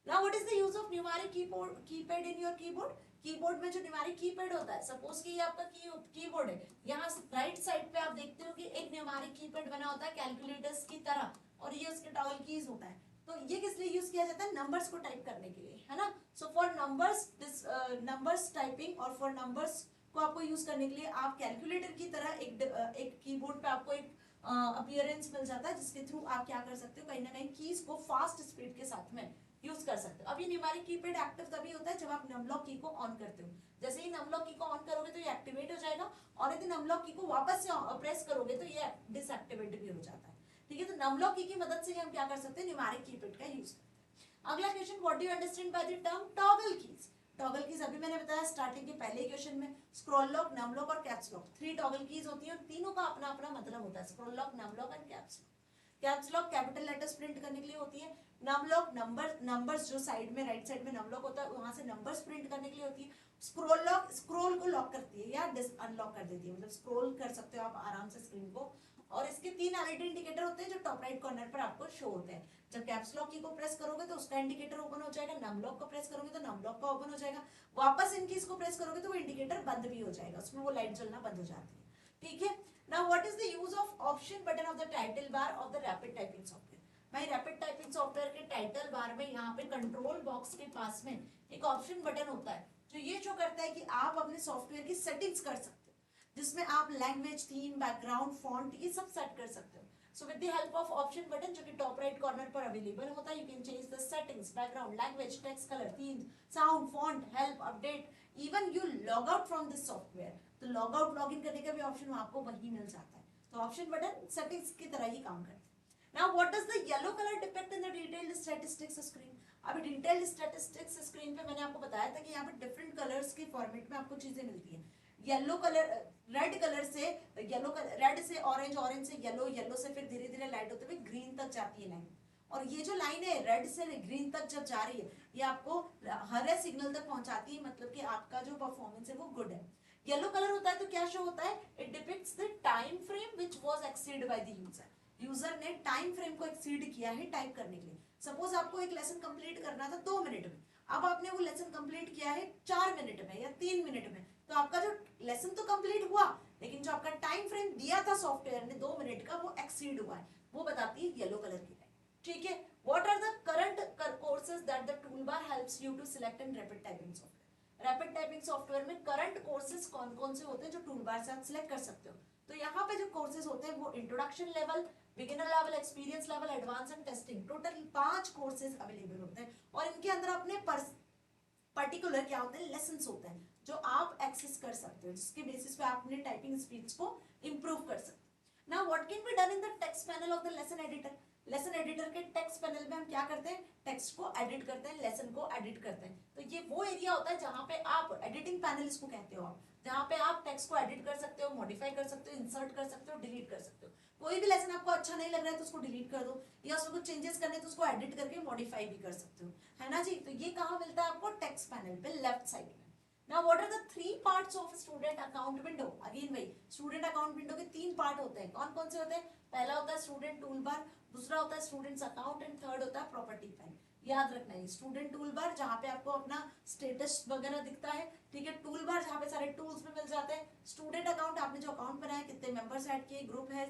Now what is the use of numeric keypad in your keyboard? Keyboard में जो numeric keypad होता है, suppose कि ये आपका keyboard है, यहाँ right side पे आप देखते हो कि एक न्यूमेरिक कीपैड बना होता है कैलकुलेटर्स की तरह, और ये उसके टॉगल कीज होता है. तो ये किस लिए यूज किया जाता है, नंबर्स को टाइप करने के लिए, है ना. सो फॉर नंबर्स टाइपिंग और फॉर नंबर्स को आपको यूज करने के लिए आप कैलकुलेटर की तरह एक कीबोर्ड पे आपको एक अपीयरेंस मिल जाता है जिसके थ्रू आप क्या कर सकते हो, कहीं ना कहीं कीज को फास्ट स्पीड के साथ में यूज कर सकते हो. अब ये न्यूमेरिक कीपैड एक्टिव तभी होता है जब आप नमलॉक की को ऑन करते हो. जैसे ही नमलॉक की को ऑन करोगे तो ये एक्टिवेट हो जाएगा, और यदि नमलॉक की को वापस से प्रेस करोगे तो ये डिसएक्टिवेट भी हो जाता है. ठीक है, तो नमलॉक की मदद से हम क्या कर सकते हैं, न्यूमेरिक कीपैड का यूज करते हैं. अगला question, what do you understand by the term toggle keys. Toggle keys अभी मैंने बताया स्टार्टिंग के पहले क्वेश्चन में, स्क्रॉल लॉक, नम लॉक और कैप्स लॉक, 3 टॉगल कीज होती है और तीनों का अपना अपना मतलब होता है. Scroll lock, num lock and caps lock. Caps lock capital letters print करने के लिए होती है. नम लॉक नंबर्स जो साइड में राइट साइड में नम लॉक होता है वहां से नंबर्स प्रिंट करने के लिए होती है. स्क्रॉल लॉक स्क्रॉल को लॉक करती है या अनलॉक कर देती है, मतलब स्क्रॉल कर सकते हो आप आराम से स्क्रीन को. और इसके 3 एलईडी इंडिकेटर होते हैं जो टॉप राइट कॉर्नर पर आपको शो होते हैं. जब कैप्स लॉक की को प्रेस करोगे तो उसका इंडिकेटर ओपन हो जाएगा, नम लॉक को प्रेस करोगे तो नम लॉक का ओपन हो जाएगा, वापस इन कीज को प्रेस करोगे तो वो इंडिकेटर बंद भी हो जाएगा, उसमें वो लाइट जलना बंद हो जाती है. ठीक है. Now what is the use of option button of the title bar of the rapid typing software. भाई रैपिड टाइपिंग सॉफ्टवेयर के टाइटल बार में यहाँ पे कंट्रोल बॉक्स के पास में एक ऑप्शन बटन होता है जो ये शो करता है कि आप अपने सॉफ्टवेयर की सेटिंग्स कर सकते हो, जिसमें आप लैंग्वेज, थीम, बैकग्राउंड, फॉन्ट ये सब सेट कर सकते हो. So with the help of option button जो कि टॉप राइट कॉर्नर पर अवेलेबल होता है, you can change the settings, background, language, text colour, theme, sound, font, help, update, even you log out from this software. तो log out, log in करने का भी option आपको वही मिल जाता है. तो ऑप्शन बटन सेटिंग्स की तरह ही काम करता है. Now what does the yellow color depict in the detailed statistics screen? अभी डिटेल्ड स्टैटिस्टिक्स स्क्रीन पे मैंने आपको बताया था कि यहाँ पे डिफरेंट कलर्स के फॉर्मेट में आपको चीजें मिलती हैं. येलो कलर, रेड कलर से येलो, रेड से ऑरेंज, ऑरेंज से येलो, येलो से फिर धीरे धीरे लाइट होते हुए ग्रीन तक जाती है लाइन. और ये जो लाइन है रेड से ग्रीन तक जब जा रही है ये आपको हरे सिग्नल तक पहुंचाती है, मतलब कि आपका जो परफॉर्मेंस है वो गुड है. येलो कलर होता है तो क्या शो होता है, it depicts the time frame which was exceed by the user. User ने टाइम फ्रेम को एक्सीड किया है टाइप करने के लिए. सपोज आपको एक लेसन कंप्लीट करना था 2 मिनट में, अब आपने वो लेसन कंप्लीट किया है 4 मिनट में या 3 मिनट में, तो आपका जो लेसन तो कंप्लीट हुआ लेकिन जो आपका टाइम फ्रेम दिया था सॉफ्टवेयर ने 2 मिनट का वो एक्सीड हुआ है, वो बताती है येलो कलर की लाइन. ठीक है. What are the current courses that the toolbar helps you to select in rapid typing software. Rapid typing software में करंट कोर्सेज कौन कौन से होते हैं जो टूलबार से आप सिलेक्ट कर सकते हो. तो यहाँ पे जो कोर्सेज होते हैं वो introduction level, beginner level, experience level, advance and testing, total 5 courses available होते हैं. और इनके अंदर अपने पर्टिकुलर क्या होते हैं, लेसन्स होते हैं जो आप एक्सेस कर सकते हो, जिसके बेसिस पे आप अपने टाइपिंग स्पीड्स को इंप्रूव कर सकते हो. Now what can be done in the text panel of the lesson editor. Lesson editor के टेक्स्ट पैनल में हम क्या करते हैं, टेक्स्ट को एडिट करते हैं, लेसन को एडिट करते हैं. तो ये वो एरिया होता है जहां पे आप एडिटिंग पैनल इसको कहते हो आप, जहां पे आप टेक्स्ट को एडिट कर सकते हो, मॉडिफाई कर सकते हो, इंसर्ट कर सकते हो, डिलीट कर सकते हो. कोई भी लेसन आपको अच्छा नहीं लग रहा है तो उसको डिलीट कर दो, या उसमें कुछ चेंजेस करने तो उसको एडिट करके मॉडिफाई भी कर सकते हो, है ना जी. तो ये कहाँ मिलता है आपको, टेक्स्ट पैनल पे लेफ्ट साइड में. Now what are the 3 parts of student account window? Again भाई स्टूडेंट अकाउंट विंडो के 3 पार्ट होते हैं. कौन कौन से होते हैं, पहला होता है स्टूडेंट टूल बार, दूसरा होता है स्टूडेंट्स अकाउंट एंड थर्ड होता है प्रॉपर्टी फाइल. याद रखना है स्टूडेंट टूल बार जहाँ पे आपको अपना स्टेटस वगैरह दिखता है, ठीक है। टूल बार जहाँ पे सारे टूल्स भी मिल जाते हैं। स्टूडेंट अकाउंट, आपने जो अकाउंट बनाया, कितने मेंबर्स ऐड किए, ग्रुप है,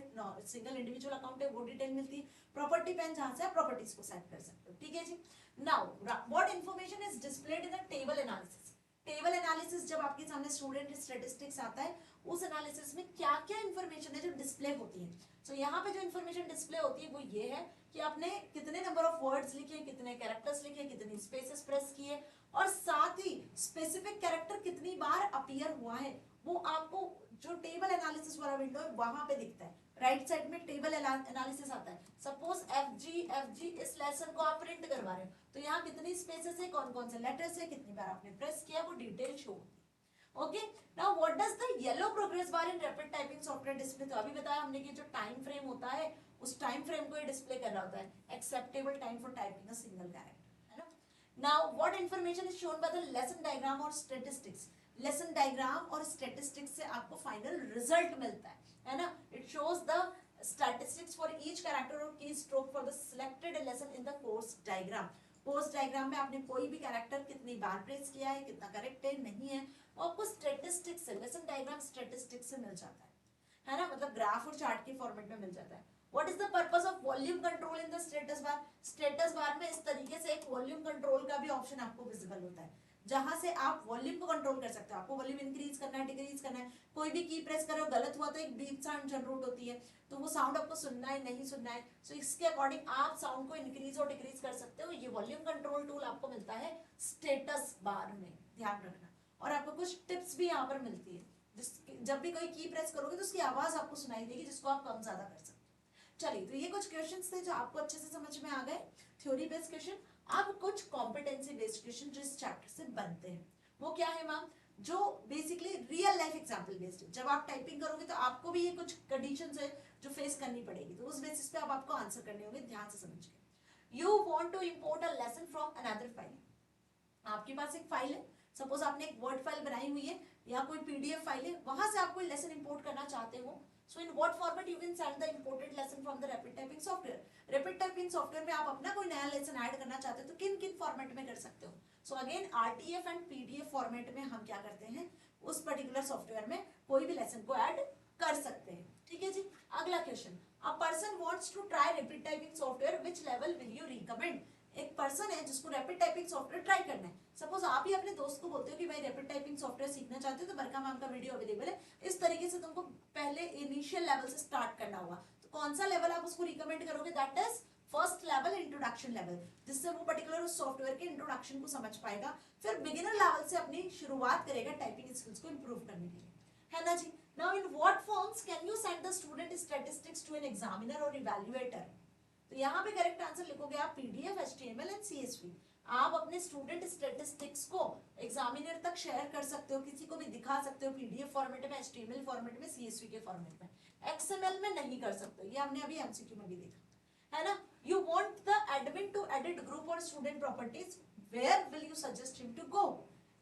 सिंगल इंडिविजुअल अकाउंट है, वो डिटेल मिलती है। प्रॉपर्टी पेन जहाँ से आप प्रॉपर्टीज को सेट कर सकते हो, ठीक है जी। Now what information is displayed in the table analysis. Table analysis जब आपके सामने स्टूडेंट स्टैटिस्टिक्स आता है, उस एनालिसिस में क्या क्या इंफॉर्मेशन है जो डिस्प्ले होती है। सो यहाँ पे जो इन्फॉर्मेशन डिस्प्ले होती है वो ये है कि आपने कितने नंबर ऑफ वर्ड्स लिखे, कितने कैरेक्टर्स लिखे, कितनी स्पेसेस प्रेस किए, और साथ ही स्पेसिफिक कैरेक्टर कितनी बार अपीयर हुआ है, वो आपको जो टेबल एनालिसिस वाला विंडो है वहां पे दिखता है। राइट साइड में टेबल एनालिसिस आता है। सपोज एफ जी इस लेसन को आप प्रिंट करवा रहे हो, तो यहाँ कितनी स्पेसेस है, कौन कौन से लेटर्स है, कितनी बार आपने प्रेस किया, वो डिटेल शो होती है। Okay, now what does the yellow progress bar in rapid typing software display. तो अभी बताया हमने कि जो टाइम फ्रेम होता है, उस टाइम फ्रेम को ये डिस्प्ले कर रहा होता है, acceptable time for typing a single character, है ना। Now what information is shown by the lesson diagram और स्टैटिस्टिक्स। लेसन डायग्राम और स्टैटिस्टिक्स से आपको फाइनल रिजल्ट मिलता है ना। It shows the statistics for each character or key stroke for the selected lesson in the course diagram। Course diagram में आपने कोई भी कैरेक्टर कितनी बार प्रेस किया है, कितना करेक्ट है, नहीं है, वो आपको स्टैटिस्टिक्स से, लेसन डायग्राम स्टैटिस्टिक्स से मिल जाता है ना, मतलब ग्राफ और चार्ट के फॉर्मेट में मिल जाता है। What is the purpose of volume control in the status bar. Status bar में इस तरीके से एक वॉल्यूम कंट्रोल का भी ऑप्शन आपको विजिबल होता है, जहां से आप वॉल्यूम को कंट्रोल कर सकते हो। आपको वॉल्यूम इंक्रीज करना है, डिक्रीज करना है, कोई भी की प्रेस करो, गलत हुआ तो एक बीप साउंड जनरेट होती है, तो वो साउंड आपको सुनना है नहीं सुनना है, सो इसके अकॉर्डिंग आप साउंड को इंक्रीज और डिक्रीज कर सकते हो। ये वॉल्यूम कंट्रोल टूल आपको मिलता है स्टेटस बार में, ध्यान रखना। और आपको कुछ टिप्स भी यहाँ पर मिलती है, जब भी कोई की प्रेस करोगे तो उसकी आवाज आपको सुनाई देगी, जिसको आप कम ज्यादा कर सकते हो। चलिए, तो ये कुछ क्वेश्चंस थे जो आपको अच्छे से समझ में आ गए, थ्योरी बेस्ड क्वेश्चन। अब कुछ कॉम्पिटेंसी बेस्ड क्वेश्चन जो इस चैप्टर से बनते हैं, वो क्या है मैम, जो basically real life example based है। जब आप टाइपिंग करोगे तो आपको भी ये कुछ कंडीशंस है जो फेस करनी पड़ेगी, तो उस बेसिस पे अब आपको आंसर करने होंगे, ध्यान से समझिए। You want to import a lesson from another file. आपके पास एक फाइल है, सपोज आपने एक वर्ड फाइल बनाई हुई है या कोई पीडीएफ फाइल है, वहां से आप कोई लेसन इंपोर्ट करना चाहते हो। So in what format you can send the imported lesson from the rapid typing software. Rapid typing software में आप अपना कोई नया लेसन ऐड करना चाहते हो तो किन किन फॉर्मेट में कर सकते हो। So again RTF and PDF format में हम क्या करते हैं, उस पर्टिकुलर सॉफ्टवेयर में कोई भी लेसन को ऐड कर सकते हैं, ठीक है जी। अगला question, a person wants to try rapid typing software, which level will you recommend. एक पर्सन है जिसको रैपिड टाइपिंग सॉफ्टवेयर ट्राई करना है। सपोज आप ही अपने दोस्त को बोलते हो कि भाई रैपिड टाइपिंग सॉफ्टवेयर सीखना चाहते हो तो बरका मैम का वीडियो अवेलेबल है, इस तरीके से तुमको पहले इनिशियल लेवल से स्टार्ट करना होगा। तो कौन सा लेवल आप उसको रिकमेंड करोगे, that is first level, introduction level, जिससे वो पर्टिकुलर उस सॉफ्टवेयर के इंट्रोडक्शन को समझ पाएगा, फिर बिगिनर लेवल से अपनी शुरुआत करेगा टाइपिंग स्किल्स को इंप्रूव करने के लिए, है ना जी। Now in what forms can you send the student statistics to an examiner और इवैल्यूएटर। तो यहाँ पे करेक्ट आंसर लिखोगे आप पीडीएफ, एचटीएमएल एंड सीएसवी। आप अपने स्टूडेंट स्टैटिस्टिक्स को एग्जामिनर तक शेयर कर सकते हो, किसी को भी दिखा सकते हो, पीडीएफ फॉर्मेट में, एचटीएमएल फॉर्मेट में, सीएसवी के फॉर्मेट में। एक्सएमएल में नहीं कर सकते, ये हमने अभी एमसीक्यू में भी देखा, है ना। You want the admin to edit group और student properties, where will you suggest him to go.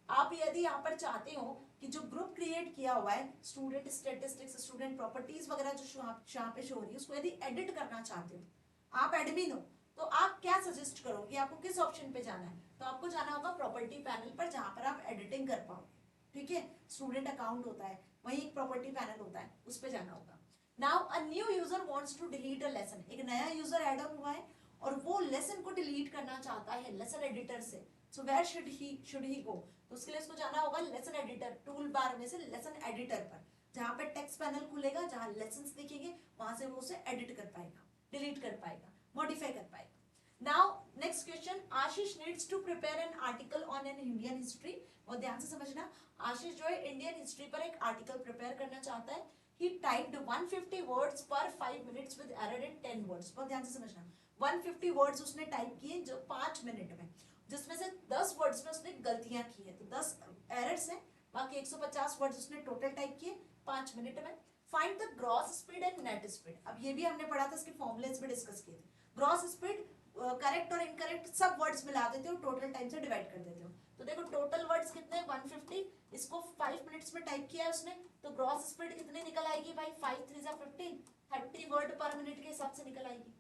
आप यदि यहाँ पर चाहते हो कि जो ग्रुप क्रिएट किया हुआ है स्टूडेंट स्टैटिस्टिक्स, स्टूडेंट प्रॉपर्टीज वगैरह जो यहाँ पे शो हो रही है, उसको यदि एडिट करना चाहते हो, आप एडमिन हो, तो आप क्या सजेस्ट करोगे, आपको किस ऑप्शन पे जाना है। तो आपको जाना होगा प्रॉपर्टी पैनल पर, जहां पर आप एडिटिंग कर पाओगे, ठीक है। स्टूडेंट अकाउंट होता है, वहीं एक प्रॉपर्टी पैनल होता है, उस पे जाना होगा। Now a new user wants to delete a lesson. एक नया यूजर ऐड ऑन हुआ है और वो लेसन को डिलीट करना चाहता है लेसन एडिटर से। सो वेयर शुड ही गो। तो उसके लिए इसको जाना होगा लेसन एडिटर, टूल बार में से लेसन एडिटर पर, जहां पे टेक्स्ट पैनल खुलेगा, जहां लेसन्स दिखेंगे, वहां से वो उसे एडिट कर पाएगा, डिलीट कर पाएगा, मॉडिफाई कर पाएगा। Now next question, Ashish needs to prepare an article on an Indian history. बहुत ध्यान से समझना, आशीष जो है इंडियन हिस्ट्री पर एक आर्टिकल प्रिपेयर करना चाहता है। ही टाइप्ड 150 वर्ड्स पर 5 minutes with error in 10 words. बहुत ध्यान से समझना, 150 वर्ड्स उसने टाइप किए जो 5 मिनट में, जिसमें से 10 वर्ड्स में उसने गलतियां की है, तो 10 एरर्स हैं, बाकी 150 वर्ड्स उसने टोटल टाइप किए 5 मिनट में। Find the gross speed and net speed. अब ये भी हमने पढ़ा था, इसके फॉर्मूलेस भी डिस्कस किए थे। ग्रॉस स्पीड, करेक्ट और इनकरेक्ट सब वर्ड्स मिला देते हो, टोटल टाइम से डिवाइड कर देते हो। तो देखो टोटल वर्ड्स कितने, 150, इसको 5 मिनट्स में टाइप किया है उसने, तो ग्रॉस स्पीड कितनी निकल आएगी भाई, 5 3 जा 15, 30 वर्ड पर मिनट के हिसाब से निकल आएगी।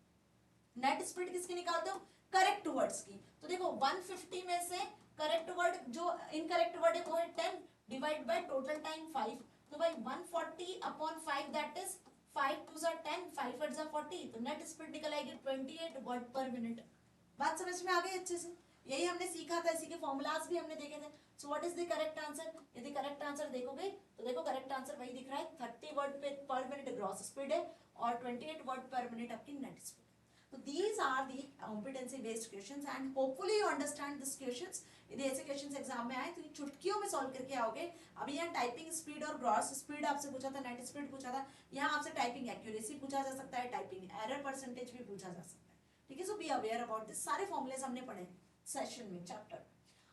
नेट स्पीड किसकी निकालते हो, करेक्ट वर्ड्स की। तो देखो 150 में से करेक्ट वर्ड जो इनकरेक्ट वर्ड है वो है 10 डिवाइड बाय टोटल टाइम 5। तो भाई 140 upon 5 that is 5 2 are 10, 5 8 are 40, तो नेट स्पीड निकल आएगी 28 वर्ड पर मिनट। बात समझ में आ गई अच्छे से, यही हमने सीखा था, इसी के फॉर्मूलाज भी हमने देखे थे। सो what is the correct answer, यदि करेक्ट आंसर देखोगे तो देखो करेक्ट आंसर वही दिख रहा है, 30 वर्ड पर मिनट ग्रॉस स्पीड है और 28 वर्ड पर मिनट आपकी net speed. So these are the competency based questions and hopefully you understand this questions। यदि ऐसे क्वेश्चंस एग्जाम में आए तो ये चुटकियों में सॉल्व करके आओगे। अभी यहाँ टाइपिंग स्पीड और ग्रॉस स्पीड आपसे पूछा था, नेट स्पीड पूछा था, यहाँ आपसे टाइपिंग एक्यूरेसी पूछा जा सकता है, टाइपिंग एरर परसेंटेज भी पूछा जा सकता है। ठीक है, सो बी अवेयर अबाउट दिस। सारे फॉर्मुलेस हमने पढ़े सेशन में, चैप्टर।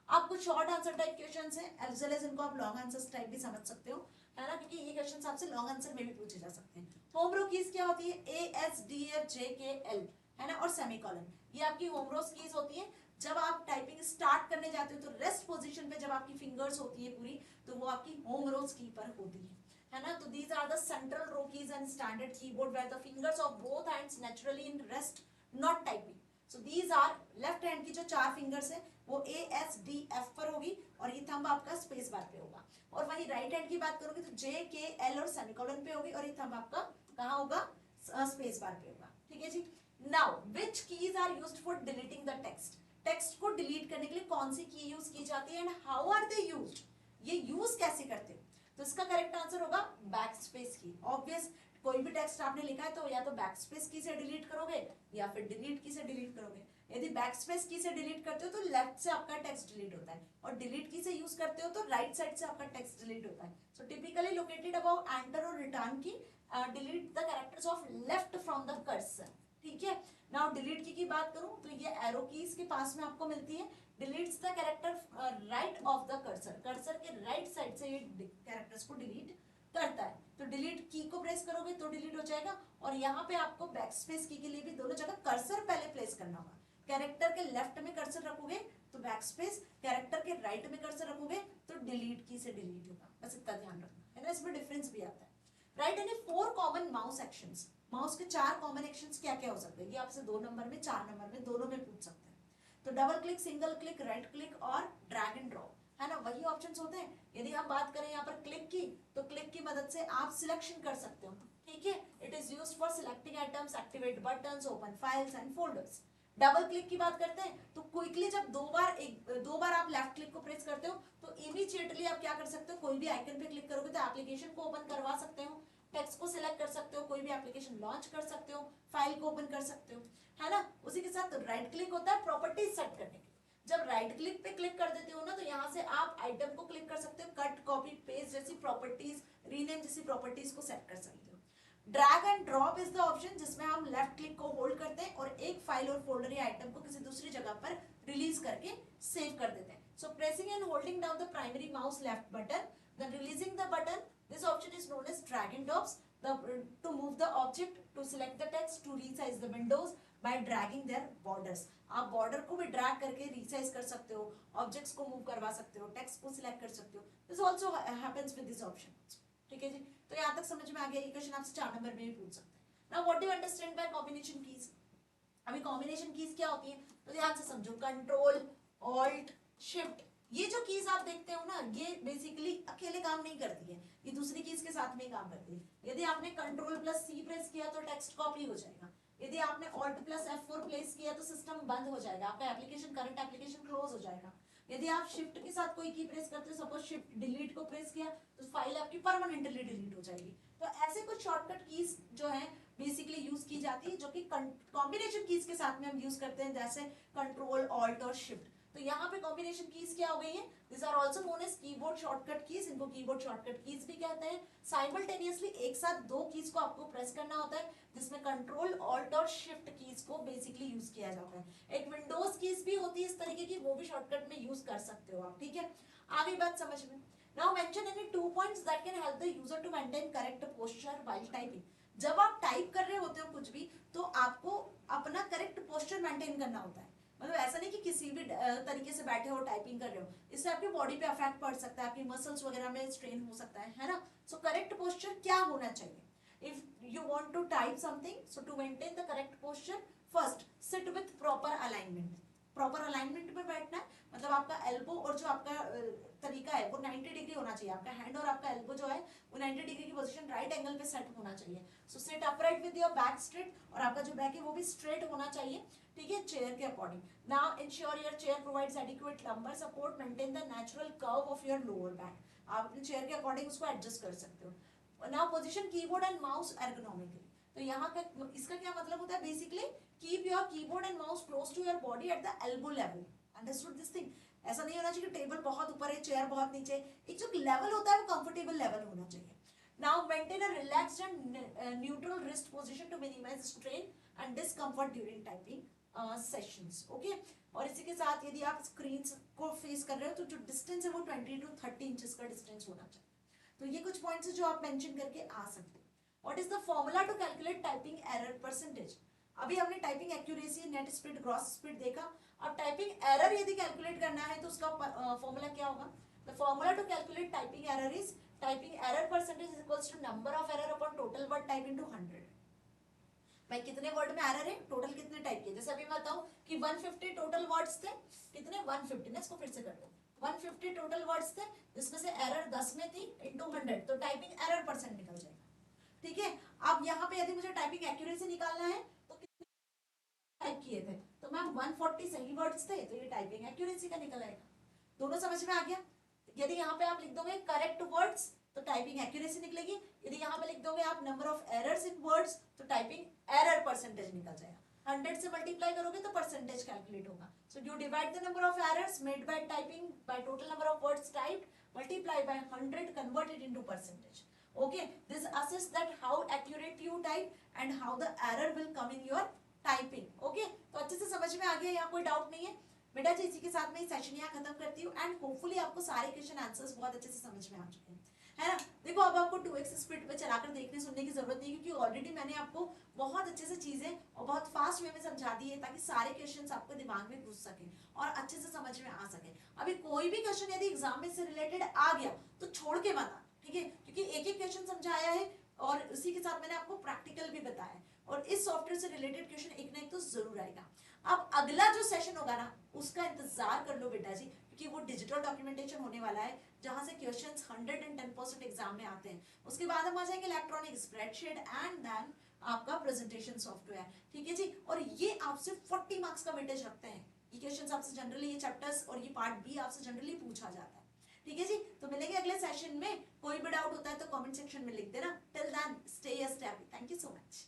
आप कुछ शॉर्ट आंसर टाइप क्वेश्चंस हैं एज वेल एज इनको आप लॉन्ग आंसर्स टाइप भी समझ सकते हो, है ना, क्योंकि ये क्वेश्चंस आपसे लॉन्ग आंसर में भी पूछे जा सकते हैं। होम रो कीज क्या होती है, ए एस डी एफ जे के एल, है ना, और सेमीकोलन, ये आपकी होम रो कीज होती है। जब आप टाइपिंग स्टार्ट करने जाते हो तो रेस्ट पोजीशन पे जब आपकी फिंगर्स होती है पूरी, तो वो आपकी होम रोज की पर होती है ना। तो these are the central row keys and standard keyboard where the fingers of both hands naturally in rest not typing. So these are left hand की जो 4 फिंगर्स है वो ए एस डी एफ पर होगी और ये थंब आपका space bar पे होगा। और वही राइट हैंड की बात करोगे तो जे के एल और सेमीकोलन पे होगी और ये थंब आपका कहाँ होगा, स्पेस बार पे होगा। ठीक है जी। Now which keys are used for deleting the text, text को डिलीट करने के लिए कौन सी की यूज की जाती है and how are they used, ये यूज कैसे करते हो। तो इसका करेक्ट आंसर होगा बैक स्पेस की। ऑब्वियस, कोई भी टेक्स्ट आपने लिखा है तो या तो बैक स्पेस की से डिलीट करोगे या फिर डिलीट की से डिलीट करोगे। यदि बैक स्पेस की से डिलीट करते हो तो लेफ्ट से आपका टेक्स्ट डिलीट होता है और डिलीट की से यूज करते हो तो राइट साइड से आपका टेक्स्ट डिलीट होता है। So typically located about enter और रिटर्न की delete the characters of left from the cursor. ठीक है, नाउ डिलीट की बात करूं तो ये एरो कीज के पास में आपको मिलती है, deletes the character right of the cursor, cursor के राइट साइड से ये कैरेक्टर्स को डिलीट करता है। तो डिलीट की को प्रेस करोगे तो डिलीट हो जाएगा और यहाँ पे आपको बैक स्पेस की के लिए भी दोनों जगह कर्सर पहले प्लेस करना होगा। कैरेक्टर के लेफ्ट में कर्सर रखोगे तो बैक स्पेस, कैरेक्टर के राइट में कर्सर रखोगे तो डिलीट की से डिलीट होगा। बस इतना ध्यान रखना है ना, इसमें डिफरेंस भी आता है। Right any 4 common mouse actions, mouse के 4 कॉमन एक्शंस क्या क्या हो सकते हैं, ये आपसे 2 नंबर में 4 नंबर में दोनों में पूछ सकते हैं। तो double click, single click, right click और ड्रैग एंड ड्रॉप, है ना, वही ऑप्शंस होते हैं। यदि हम बात करें यहाँ पर क्लिक की, तो क्लिक की मदद से आप सिलेक्शन कर सकते हो। ठीक है, it is used for selecting items, activate buttons, open files and folders. Double click की बात करते हैं तो क्विकली जब दो बार आप लेफ्ट क्लिक को प्रेस करते हो तो इमीडिएटली आप क्या कर सकते हो, कोई भी आइकन पे क्लिक करोगे तो एप्लीकेशन को ओपन करवा सकते हो, टेक्स्ट को सिलेक्ट कर सकते हो, कोई भी एप्लीकेशन लॉन्च कर सकते हो, फाइल को ओपन कर सकते हो, है ना। उसी के साथ राइट क्लिक होता है प्रॉपर्टीज सेट करने के लिए। जब राइट क्लिक पे क्लिक कर देते हो ना तो यहाँ से आप आइटम को क्लिक कर सकते हो, कट कॉपी पेस्ट जैसी प्रॉपर्टीज, रीनेम जैसी प्रॉपर्टीज को सेट कर सकते हो। Drag and drop is the option जिसमें हम लेफ्ट क्लिक को होल्ड करते हैं और एक फाइल और फोल्डर या आइटम को किसी दूसरी जगह पर रिलीज करके सेव कर देते हैं। So pressing and holding down the primary mouse left button, then releasing the button, this option is known as drag and drops, to move the object, to select the text, to resize the windows by dragging their borders। आप border को भी drag करके resize कर सकते हो, objects को move करवा सकते हो, टेक्स्ट को सिलेक्ट कर सकते हो। This also happens with this option. ठीक है जी, तो यहाँ तक समझ में आ गया, ये क्वेश्चन आपसे 4 नंबर में भी पूछ सकते हैं। Now what do you understand by combination keys. अभी कॉम्बिनेशन कीज क्या होती है तो ध्यान से समझो, कंट्रोल ऑल्ट शिफ्ट, ये जो कीज आप देखते हो ना ये बेसिकली अकेले काम नहीं करती है, ये दूसरी कीज के साथ में ही काम करती है। यदि आपने कंट्रोल प्लस सी प्रेस किया तो टेक्स्ट कॉपी हो जाएगा, यदि आपने ऑल्ट प्लस F4 प्लेस किया तो सिस्टम बंद हो जाएगा, आपका एप्लीकेशन करंट एप्लीकेशन क्लोज हो जाएगा। यदि आप शिफ्ट के साथ कोई की प्रेस करते हो, सपोज शिफ्ट डिलीट को प्रेस किया तो फाइल आपकी परमानेंटली डिलीट हो जाएगी। तो ऐसे कुछ शॉर्टकट कीज जो है बेसिकली यूज की जाती है जो कि कॉम्बिनेशन कीज के साथ में हम यूज करते हैं, जैसे कंट्रोल ऑल्ट और शिफ्ट। तो यहाँ पे कॉम्बिनेशन कीज क्या हो गई है, this are also known as keyboard shortcut keys, इनको कीबोर्ड शॉर्टकट कीज भी कहते हैं। साइमल्टेनियसली एक साथ 2 कीज को आपको प्रेस करना होता है जिसमें कंट्रोल ऑल्ट और शिफ्ट कीज को बेसिकली यूज किया जाता है। एक विंडोज कीज भी होती है इस तरीके की, वो भी शॉर्टकट में यूज कर सकते हो आप। ठीक है, आगे बात समझ में। Now mention any 2 points that can help the user to maintain correct posture while typing. जब आप टाइप कर रहे होते हो कुछ भी तो आपको अपना करेक्ट पोस्चर मेंटेन करना होता है, मतलब ऐसा नहीं कि किसी भी तरीके से बैठे हो टाइपिंग कर रहे हो, इससे आपकी बॉडी पे अफेक्ट पड़ सकता है, आपकी मसल्स वगैरह में स्ट्रेन हो सकता है ना। सो करेक्ट पोस्चर क्या होना चाहिए, if you want to type something, so to maintain the correct posture first sit with proper alignment, proper alignment में बैठना है, मतलब आपका एल्बो और जो आपका तरीका है वो 90 डिग्री होना चाहिए, आपका हैंड और आपका एल्बो जो है वो 90 डिग्री की पोजीशन राइट एंगल पे सेट होना चाहिए। So sit upright with your back straight, और आपका जो बैक है वो भी स्ट्रेट होना चाहिए, ठीक है, चेयर के according. Now ensure your chair provides adequate lumbar support, maintain the natural curve of your lower back, आप अपने चेयर के अकॉर्डिंग उसको एडजस्ट कर सकते हो। Now position keyboard and mouse ergonomically, तो यहाँ का इसका क्या मतलब होता है, basically keep your keyboard and mouse close to your body at the elbow level, understood this thing. ऐसा नहीं होना चाहिए कि टेबल बहुत ऊपर है चेयर बहुत नीचे, एक जो लेवल होता है वो कंफर्टेबल लेवल होना चाहिए। Now maintain a relaxed and neutral wrist position to minimize strain and discomfort during typing sessions, okay. और इसी के साथ यदि आप स्क्रीन को फेस कर रहे हो तो जो डिस्टेंस है वो 20 to 30 इंचेस का डिस्टेंस होना चाहिए। तो ये कुछ पॉइंट्स है जो आप मेंशन करके आ सकते हो। What is the formula to calculate typing error percentage, अभी हमने typing accuracy, net speed, gross speed देखा। अब टाइपिंग एरर यदि कैलकुलेट करना है तो उसका फॉर्मूला क्या होगा, the formula to calculate typing error is typing error percentage is equals to number of error upon total word type into 100। भाई कितने वर्ड में एरर है, टोटल कितने टाइप किए, जैसे अभी मैं बताऊं कि 150 टोटल वर्ड्स थे, कितने 150, ना इसको फिर से कर दो, 150 टोटल वर्ड्स थे जिसमें से एरर 10 में थी इनटू 100, तो टाइपिंग एरर परसेंट निकल जाएगा, ठीक है। अब यहाँ पे यदि मुझे टाइपिंग एक्यूरेसी निकालना है तो टाइप किए थे, तो मैम 140 सही वर्ड्स थे, तो ये टाइपिंग एक्यूरेसी का निकल आएगा। दोनों समझ में आ गया। यदि यहाँ पे आप लिख दोगे करेक्ट वर्ड्स तो टाइपिंग एक्यूरेसी निकलेगी, यदि यहाँ पे लिख दोगे आप number of errors in words तो टाइपिंग एरर परसेंटेज निकल जाएगा। 100 से मल्टीप्लाई करोगे तो परसेंटेज कैलकुलेट होगा। So you divide the number of errors made by typing by total number of words typed multiply by 100 converted into percentage, okay, this assess that how accurate you type and how the error will come in your typing, okay। तो अच्छे से समझ में आ गया, यहाँ कोई doubt नहीं है बेटा जी। इसी के साथ मैं ये सेशन यहाँ खत्म करती हूँ एंड होपफुली आपको सारे क्वेश्चन आंसर्स बहुत अच्छे से समझ में आ चुके हैं, है ना। देखो अब आपको 2x स्पीड पे चलाकर देखने सुनने की जरूरत नहीं, क्योंकि ऑलरेडी मैंने आपको बहुत अच्छे से चीजें और बहुत फास्ट वे में समझा दी है ताकि सारे क्वेश्चंस आपको दिमाग में घुस सके और अच्छे से समझ में आ सके। अभी कोई भी क्वेश्चन यदि एग्जाम में से रिलेटेड आ गया तो छोड़ के मत आना, ठीक है, क्योंकि एक एक क्वेश्चन समझाया है और उसी के साथ मैंने आपको प्रैक्टिकल भी बताया है, और इस सॉफ्टवेयर से रिलेटेड क्वेश्चन एक ना एक तो जरूर आएगा। अब अगला जो सेशन होगा ना उसका इंतजार कर लो बेटा जी, क्योंकि वो डिजिटल डॉक्यूमेंटेशन होने वाला है जहां से क्वेश्चंस 110% एग्जाम में आते हैं। उसके बाद हम आ जाएंगे इलेक्ट्रॉनिक स्प्रेडशीट एंड देन आपका प्रेजेंटेशन सॉफ्टवेयर, ठीक है जी। और ये आपसे 40 मार्क्स का वेटेज रखते हैं, ये क्वेश्चंस आपसे जनरली, ये चैप्टर्स और ये पार्ट बी आपसे जनरली पूछा जाता है, ठीक है जी। तो मिलेंगे अगले सेशन में, कोई भी डाउट होता है तो कमेंट सेक्शन में लिख देना। Till then stay stay happy, thank you so much.